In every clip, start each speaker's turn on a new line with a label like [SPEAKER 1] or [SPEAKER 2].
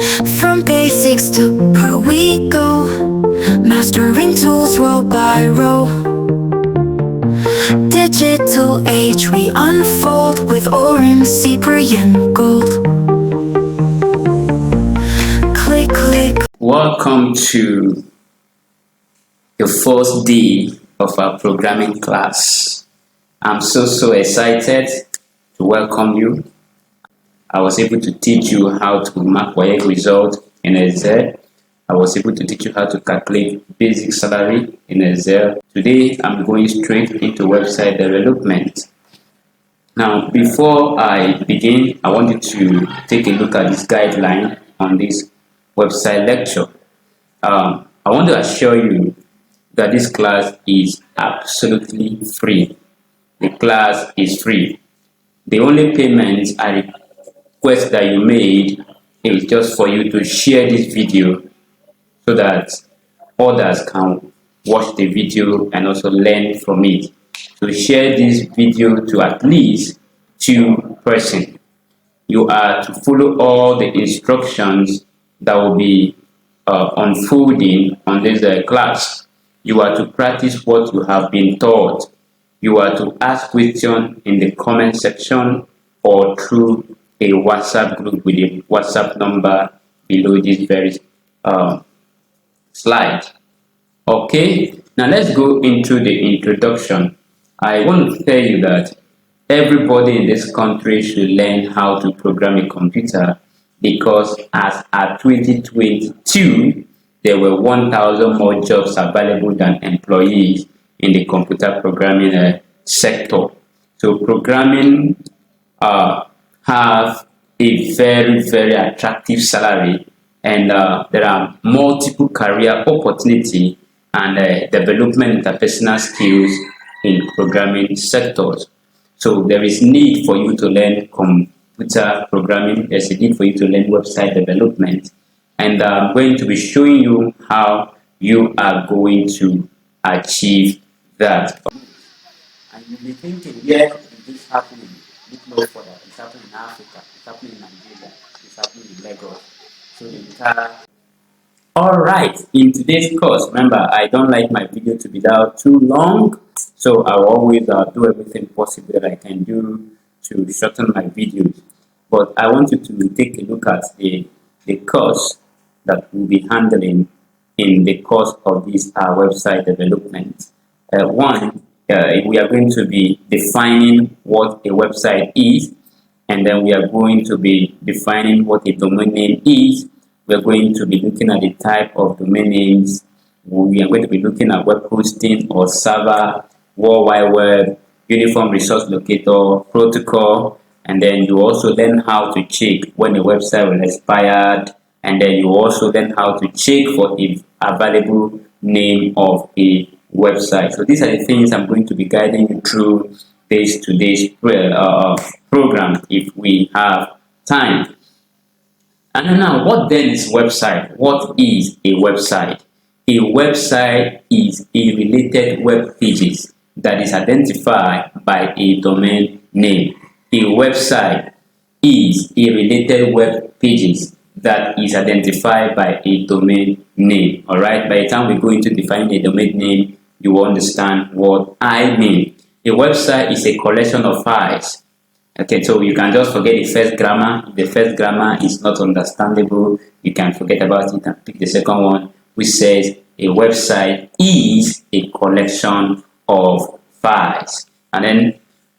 [SPEAKER 1] From basics to pro we go, mastering tools row by row. Digital age we unfold with Orim Cyprian gold. Click, click.
[SPEAKER 2] Welcome to the first day of our programming class. I'm so excited to welcome you. I was able to teach you how to mark WAEC result in Excel. I was able to teach you how to calculate basic salary in Excel. Today, I'm going straight into website development. Now, before I begin, I want you to take a look at this guideline on this website lecture. I want to assure you that this class is absolutely free. The class is free. The only payments I request that you made is just for you to share this video so that others can watch the video and also learn from it. So share this video to at least 2 persons. You are to follow all the instructions that will be unfolding on this class. You are to practice what you have been taught. You are to ask questions in the comment section or through a WhatsApp group with a WhatsApp number below this very slide. Okay, now let's go into the introduction. I want to tell you that everybody in this country should learn how to program a computer, because as at 2022, there were 1,000 more jobs available than employees in the computer programming sector. So programming have a very attractive salary, and there are multiple career opportunity and development interpersonal skills in programming sectors. So there is need for you to learn computer programming. There's a need for you to learn website development, and I'm going to be showing you how you are going to achieve that. And you'll be thinking, yeah, is this happening? Look no further. It's happening in Africa. It's happening in Nigeria. It's happening in Lagos. So the entire. All right. In today's course, remember, I don't like my video to be down too long, so I will always do everything possible that I can do to shorten my videos. But I want you to take a look at the course that we'll be handling in the course of this website development. We are going to be defining what a website is, and then we are going to be defining what a domain name is. We are going to be looking at the type of domain names. We are going to be looking at web hosting or server, World Wide Web, uniform resource locator, protocol, and then you also learn how to check when a website will expire, and then you also learn how to check for the available name of a website. So these are the things I'm going to be guiding you through today's program if we have time. And now, what then is website? What is a website? A website is a related web pages that is identified by a domain name. A website is a related web pages that is identified by a domain name. All right. By the time we go into defining a domain name, you will understand what I mean. A website is a collection of files. Okay, so you can just forget the first grammar. If the first grammar is not understandable, you can forget about it and pick the second one, which says a website is a collection of files. And then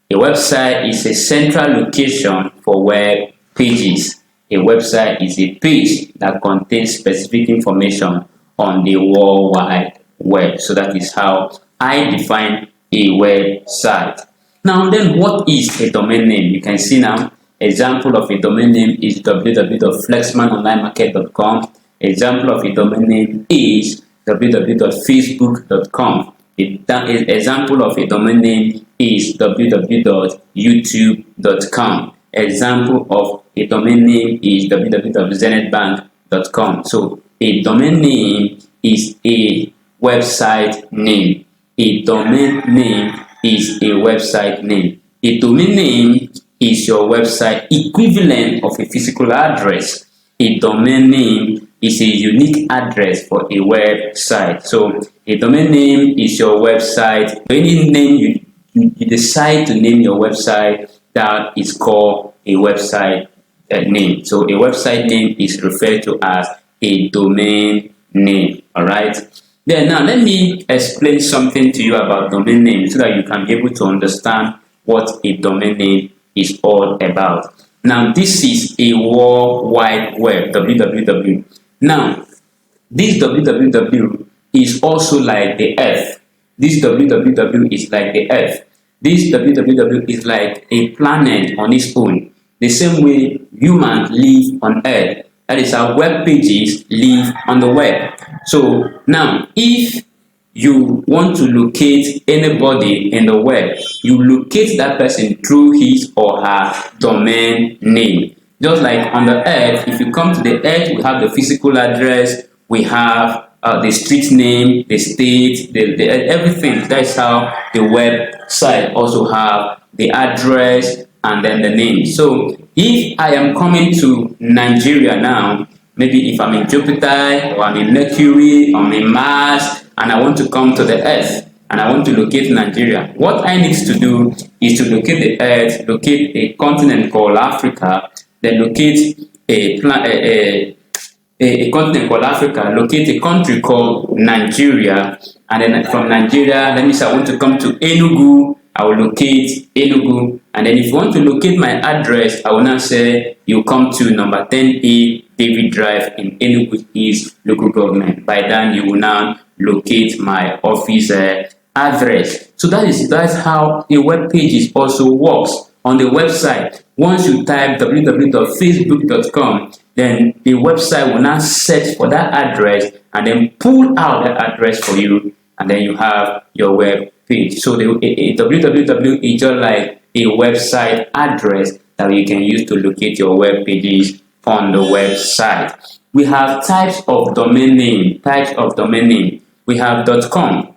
[SPEAKER 2] a website is a central location for web pages. A website is a page that contains specific information on the World Wide Web. So that is how I define a website. Now then, what is a domain name? You can see now, example of a domain name is www.flexmanonlinemarket.com. Example of a domain name is www.facebook.com. Example of a domain name is www.youtube.com. Example of a domain name is www.zenithbank.com. So a domain name is a website name. A domain name is a website name. A domain name is your website equivalent of a physical address. a domain name is a unique address for a website. So a domain name is your website. Any name you decide to name your website, that is called a website name. So a website name is referred to as a domain name. All right. Then now let me explain something to you about domain name so that you can be able to understand what a domain name is all about. Now this is a World Wide Web, www. Now this www is also like the earth. This www is like the earth. This www is like a planet on its own. The same way humans live on earth. That is how web pages live on the web. So now, if you want to locate anybody in the web, you locate that person through his or her domain name. Just like on the earth, if you come to the earth, we have the physical address, we have the street name, the state, the everything. That's how the website also have the address and then the name. So if I am coming to Nigeria now, maybe if I'm in Jupiter or I'm in Mercury or I'm in Mars and I want to come to the earth and I want to locate Nigeria, what I need to do is to locate the earth, locate a continent called Africa, then locate a continent called Africa, locate a country called Nigeria, and then from Nigeria, let me say I want to come to Enugu, I will locate Enugu, and then if you want to locate my address, I will now say you come to number 10A David Drive in Enugu East local government. By then, you will now locate my office address. So that's how a web page also works. On the website, once you type www.facebook.com, then the website will now search for that address and then pull out that address for you, and then you have your web page. So the www is just like a website address that you can use to locate your web pages on the website. We have types of domain name. We have .com.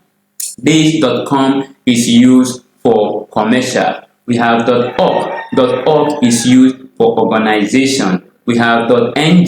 [SPEAKER 2] This .com is used for commercial. We have .org. .org is used for organization. We have .ng.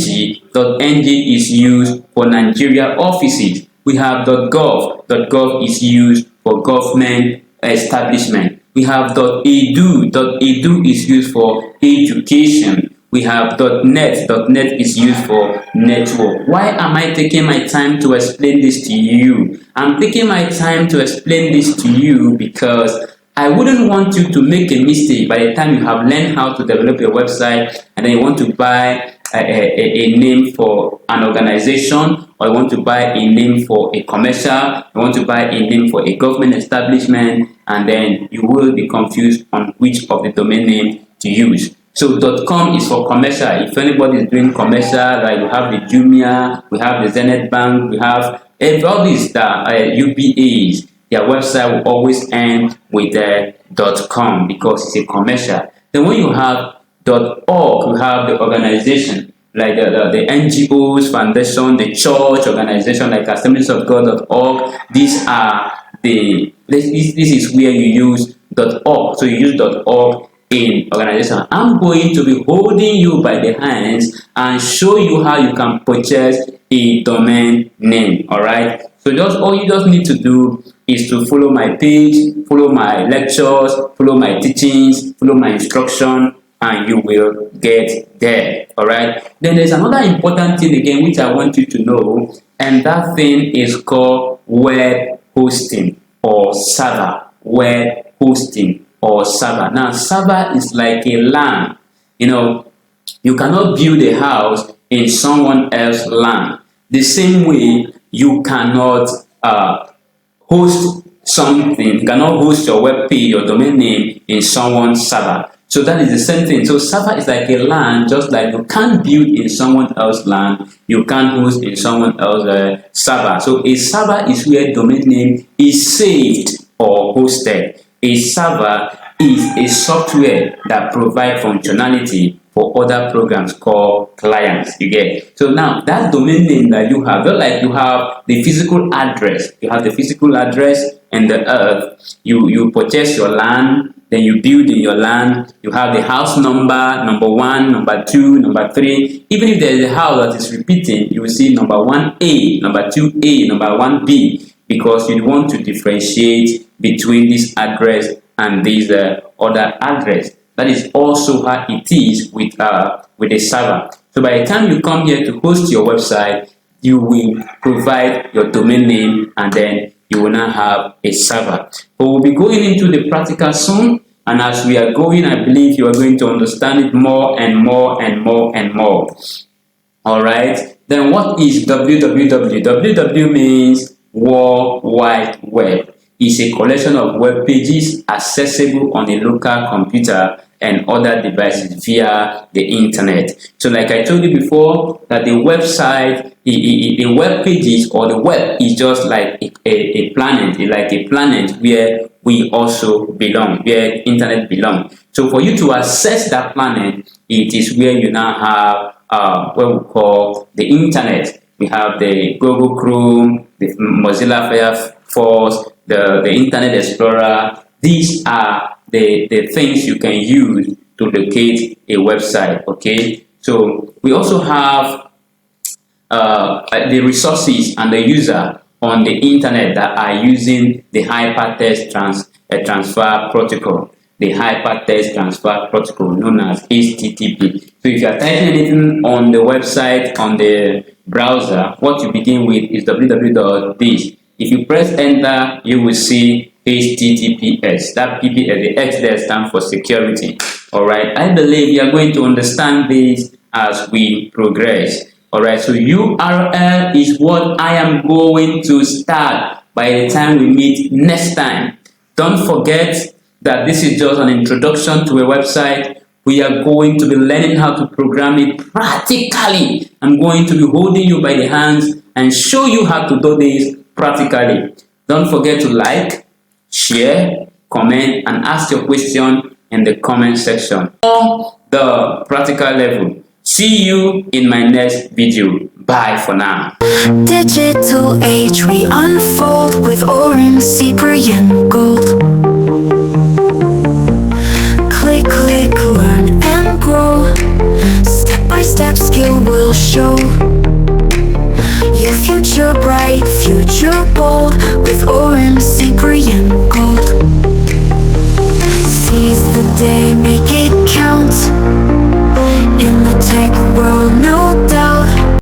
[SPEAKER 2] .ng is used for Nigeria offices. We have .gov. .gov is used for government establishment. We have .edu. .edu is used for education. We have .net. .net is used for network. Why am I taking my time to explain this to you? I'm taking my time to explain this to you because I wouldn't want you to make a mistake by the time you have learned how to develop your website and then you want to buy a name for an organization, or you want to buy a name for a commercial, you want to buy a name for a government establishment, and then you will be confused on which of the domain name to use. So .com is for commercial. If anybody is doing commercial, like we have the Jumia, we have the Zenith Bank, we have all these UBAs, their website will always end with .com because it's a commercial. Then when you have .org, you have the organization, like the NGOs, foundation, the church organization, like Assemblies of God.org. These are this is where you use .org. So you use .org in organization. I'm going to be holding you by the hands and show you how you can purchase a domain name. All right. So all you just need to do is to follow my page, follow my lectures, follow my teachings, follow my instruction, and you will get there. All right. Then there's another important thing again which I want you to know, and that thing is called web hosting or server. Web hosting or server. Now, server is like a LAN. You cannot build a house in someone else's LAN. The same way you cannot host something, you cannot host your web page, your domain name in someone's server. So that is the same thing. So server is like a LAN, just like you can't build in someone else's LAN, you can't host in someone else's server. So a server is where domain name is saved or hosted. A server is a software that provides functionality for other programs called clients. You get? So now that domain name that you have, just like you have the physical address, you have the physical address and the earth. You purchase your land then you build in your land. You have the house number, number 1, number 2, number 3. Even if there is a house that is repeating, you will see number 1A, number 2A, number 1B, because you want to differentiate between this address and this other address. That is also how it is with a server. So by the time you come here to host your website, you will provide your domain name, and then you will now have a server. But we'll be going into the practical soon, and as we are going, I believe you are going to understand it more and more and more and more. All right. Then what is www? www means World Wide Web. It's a collection of web pages accessible on a local computer and other devices via the internet. So like I told you before, that the website, the web pages or the web is just like a planet, like a planet where we also belong, where internet belongs. So for you to access that planet, it is where you now have what we call the internet. We have the Google Chrome, the Mozilla Firefox, the Internet Explorer. These are the things you can use to locate a website. Okay, so we also have the resources and the user on the internet that are using the hypertext transfer protocol, the hypertext transfer protocol known as HTTP. So if you are typing anything on the website, on the browser, what you begin with is www.this. If you press enter, you will see HTTPS. That PPS, the X there stands for security. All right. I believe you are going to understand this as we progress. All right. So URL is what I am going to start by the time we meet next time. Don't forget that this is just an introduction to a website. We are going to be learning how to program it practically. I'm going to be holding you by the hands and show you how to do this practically. Don't forget to like, share, comment, and ask your question in the comment section. On the practical level. See you in my next video. Bye for now.
[SPEAKER 1] Digital age we unfold with Orim Cyprian gold.